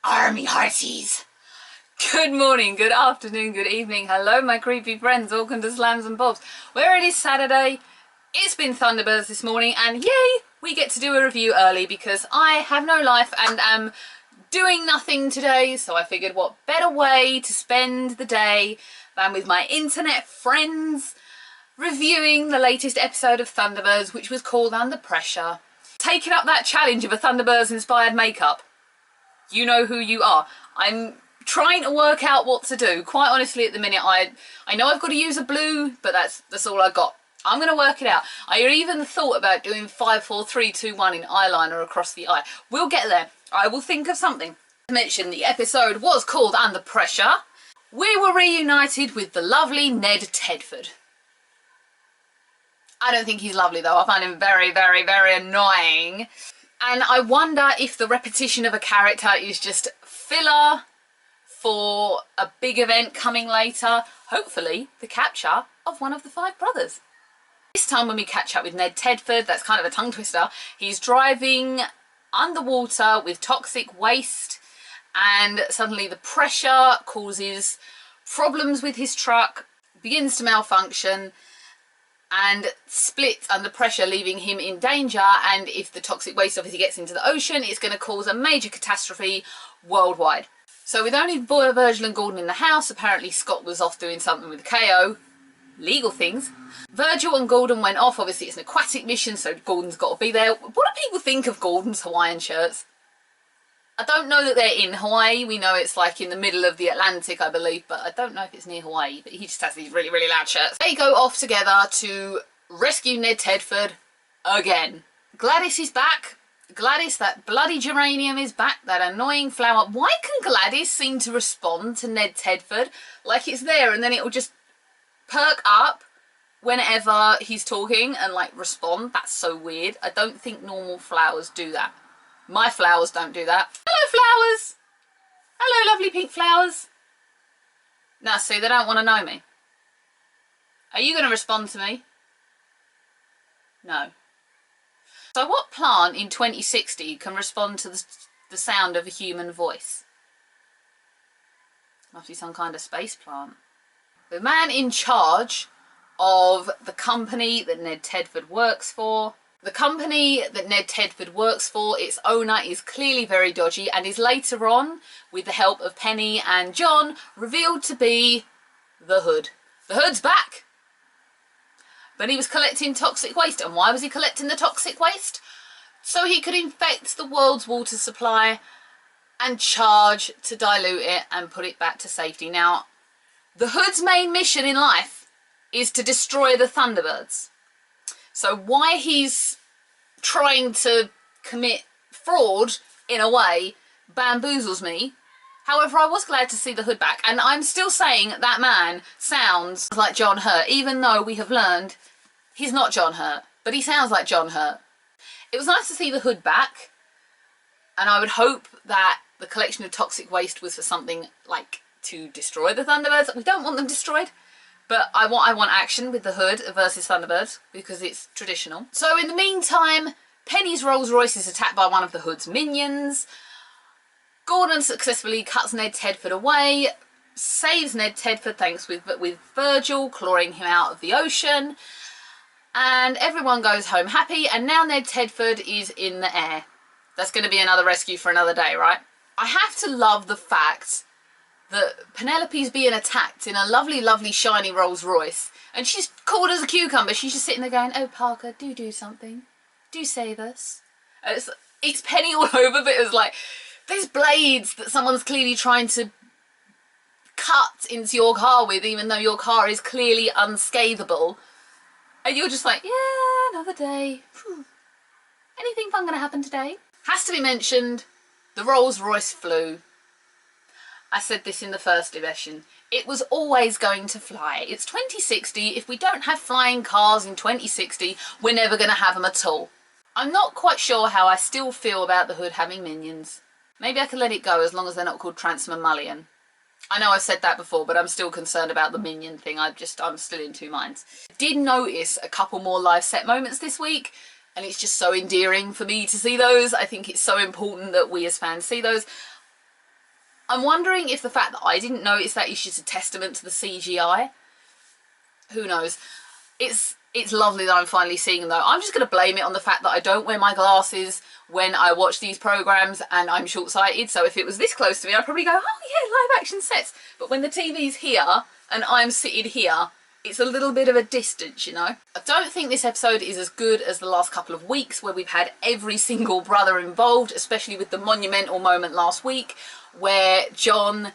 Army hearties. Good morning, good afternoon, good evening. Hello, my creepy friends. Welcome to Slams and Bobs, where it is Saturday. It's been Thunderbirds this morning, and yay, we get to do a review early because I have no life and am doing nothing today. So I figured what better way to spend the day than with my internet friends reviewing the latest episode of Thunderbirds, which was called Under Pressure. Taking up that challenge of a Thunderbirds inspired makeup. You know who you are. I'm trying to work out what to do. Quite honestly, at the minute, I know I've got to use a blue, but that's all I got. I'm going to work it out. I even thought about doing 5, 4, 3, 2, 1 in eyeliner across the eye. We'll get there. I will think of something. To mention, the episode was called Under Pressure. We were reunited with the lovely Ned Tedford. I don't think he's lovely though. I find him very, very, very annoying. And I wonder if the repetition of a character is just filler for a big event coming later. Hopefully, the capture of one of the 5 brothers. This time when we catch up with Ned Tedford, that's kind of a tongue twister. He's driving underwater with toxic waste and suddenly the pressure causes problems with his truck, begins to malfunction and splits under pressure, leaving him in danger. And if the toxic waste obviously gets into the ocean, it's going to cause a major catastrophe worldwide. So with only Virgil and Gordon in the house, apparently Scott was off doing something with KO, legal things. Virgil and Gordon went off. Obviously it's an aquatic mission, so Gordon's got to be there. What do people think of Gordon's Hawaiian shirts? I don't know that they're in Hawaii. We know it's like in the middle of the Atlantic, I believe, but I don't know if it's near Hawaii. But he just has these really, really loud shirts. They go off together to rescue Ned Tedford again. Gladys is back. Gladys, that bloody geranium is back, that annoying flower. Why can Gladys seem to respond to Ned Tedford like it's there and then it will just perk up whenever he's talking and like respond? That's so weird. I don't think normal flowers do that. My flowers don't do that. Hello, flowers. Hello, lovely pink flowers. Now, see, they don't want to know me. Are you going to respond to me? No. So what plant in 2060 can respond to the sound of a human voice? Must be some kind of space plant. The man in charge of the company that Ned Tedford works for. The company that Ned Tedford works for, its owner is clearly very dodgy and is later on, with the help of Penny and John, revealed to be the Hood. The Hood's back! But he was collecting toxic waste. And why was he collecting the toxic waste? So he could infect the world's water supply and charge to dilute it and put it back to safety. Now, the Hood's main mission in life is to destroy the Thunderbirds. So why he's trying to commit fraud, in a way, bamboozles me. However, I was glad to see the Hood back. And I'm still saying that man sounds like John Hurt, even though we have learned he's not John Hurt. But he sounds like John Hurt. It was nice to see the Hood back. And I would hope that the collection of toxic waste was for something like to destroy the Thunderbirds. We don't want them destroyed. But I want action with the Hood versus Thunderbirds because it's traditional. So in the meantime, Penny's Rolls Royce is attacked by one of the Hood's minions. Gordon successfully cuts Ned Tedford away, saves Ned Tedford thanks with Virgil clawing him out of the ocean. And everyone goes home happy, and now Ned Tedford is in the air. That's going to be another rescue for another day, right? I have to love the fact that Penelope's being attacked in a lovely, lovely, shiny Rolls Royce. And she's cold as a cucumber. She's just sitting there going, oh, Parker, do something. Do save us. And it's Penny all over, but it was like, there's blades that someone's clearly trying to cut into your car with, even though your car is clearly unscathable. And you're just like, yeah, another day. Whew. Anything fun going to happen today? Has to be mentioned, the Rolls Royce flew. I said this in the first edition. It was always going to fly. It's 2060. If we don't have flying cars in 2060, we're never going to have them at all. I'm not quite sure how I still feel about the Hood having minions. Maybe I can let it go as long as they're not called Transmamalian. I know I've said that before, but I'm still concerned about the minion thing. I'm still in two minds. I did notice a couple more live set moments this week, and it's just so endearing for me to see those. I think it's so important that we as fans see those. I'm wondering if the fact that I didn't notice that is just a testament to the CGI. Who knows? It's lovely that I'm finally seeing them though. I'm just going to blame it on the fact that I don't wear my glasses when I watch these programmes and I'm short-sighted, so if it was this close to me I'd probably go, oh yeah, live action sets. But when the TV's here and I'm sitting here, it's a little bit of a distance, you know. I don't think this episode is as good as the last couple of weeks where we've had every single brother involved, especially with the monumental moment last week where John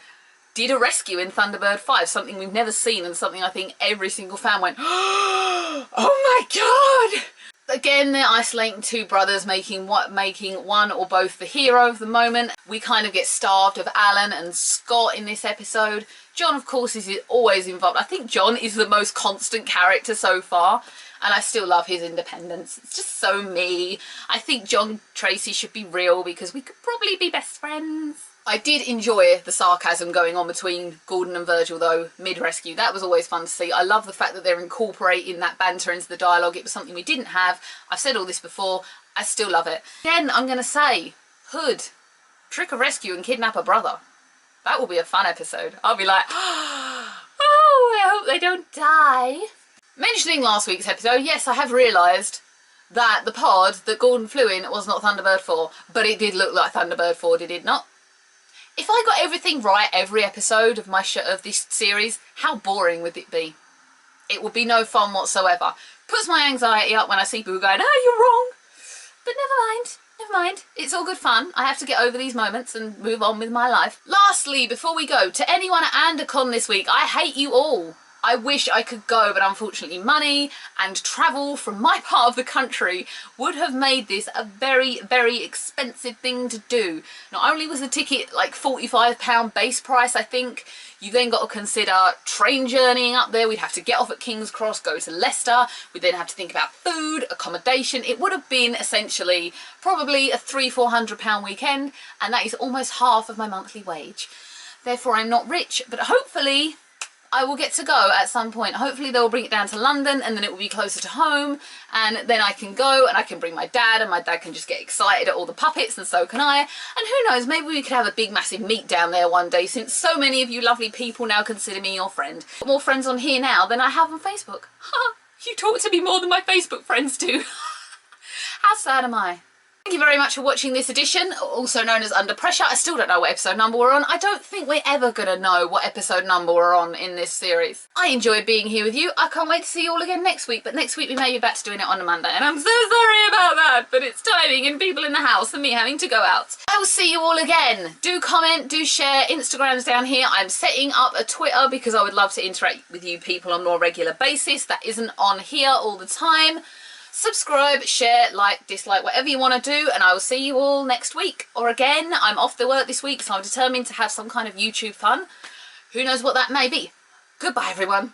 did a rescue in Thunderbird 5, something we've never seen and something I think every single fan went, oh my god! Again, they're isolating two brothers, making one or both the hero of the moment. We kind of get starved of Alan and Scott in this episode. John, of course, is always involved. I think John is the most constant character so far, and I still love his independence. It's just so me. I think John Tracy should be real because we could probably be best friends. I did enjoy the sarcasm going on between Gordon and Virgil though, mid-rescue. That was always fun to see. I love the fact that they're incorporating that banter into the dialogue. It was something we didn't have. I've said all this before. I still love it. Again, I'm going to say, Hood, trick a rescue and kidnap a brother. That will be a fun episode. I'll be like, oh, I hope they don't die. Mentioning last week's episode, yes, I have realised that the pod that Gordon flew in was not Thunderbird 4, but it did look like Thunderbird 4, did it not? If I got everything right every episode of of this series, how boring would it be? It would be no fun whatsoever. Puts my anxiety up when I see people going, oh, you're wrong. But never mind. It's all good fun. I have to get over these moments and move on with my life. Lastly, before we go, to anyone at Andercon this week, I hate you all. I wish I could go, but unfortunately money and travel from my part of the country would have made this a very, very expensive thing to do. Not only was the ticket like £45 base price, I think, you then got to consider train journeying up there. We'd have to get off at King's Cross, go to Leicester. We'd then have to think about food, accommodation. It would have been essentially probably a £300–400 weekend, and that is almost half of my monthly wage. Therefore, I'm not rich, but hopefully I will get to go at some point. Hopefully they'll bring it down to London and then it will be closer to home, and then I can go and I can bring my dad and my dad can just get excited at all the puppets, and so can I. And who knows, maybe we could have a big massive meet down there one day, since so many of you lovely people now consider me your friend. More friends on here now than I have on Facebook. You talk to me more than my Facebook friends do. How sad am I? Thank you very much for watching this edition, also known as Under Pressure. I still don't know what episode number we're on. I don't think we're ever going to know what episode number we're on in this series. I enjoyed being here with you. I can't wait to see you all again next week, but next week we may be back to doing it on a Monday, and I'm so sorry about that, but it's timing and people in the house and me having to go out. I will see you all again. Do comment, do share. Instagram's down here. I'm setting up a Twitter because I would love to interact with you people on a more regular basis. That isn't on here all the time. Subscribe, share, like, dislike, whatever you want to do, and I will see you all next week. Or again, I'm off the work this week, so I'm determined to have some kind of YouTube fun. Who knows what that may be. Goodbye, everyone.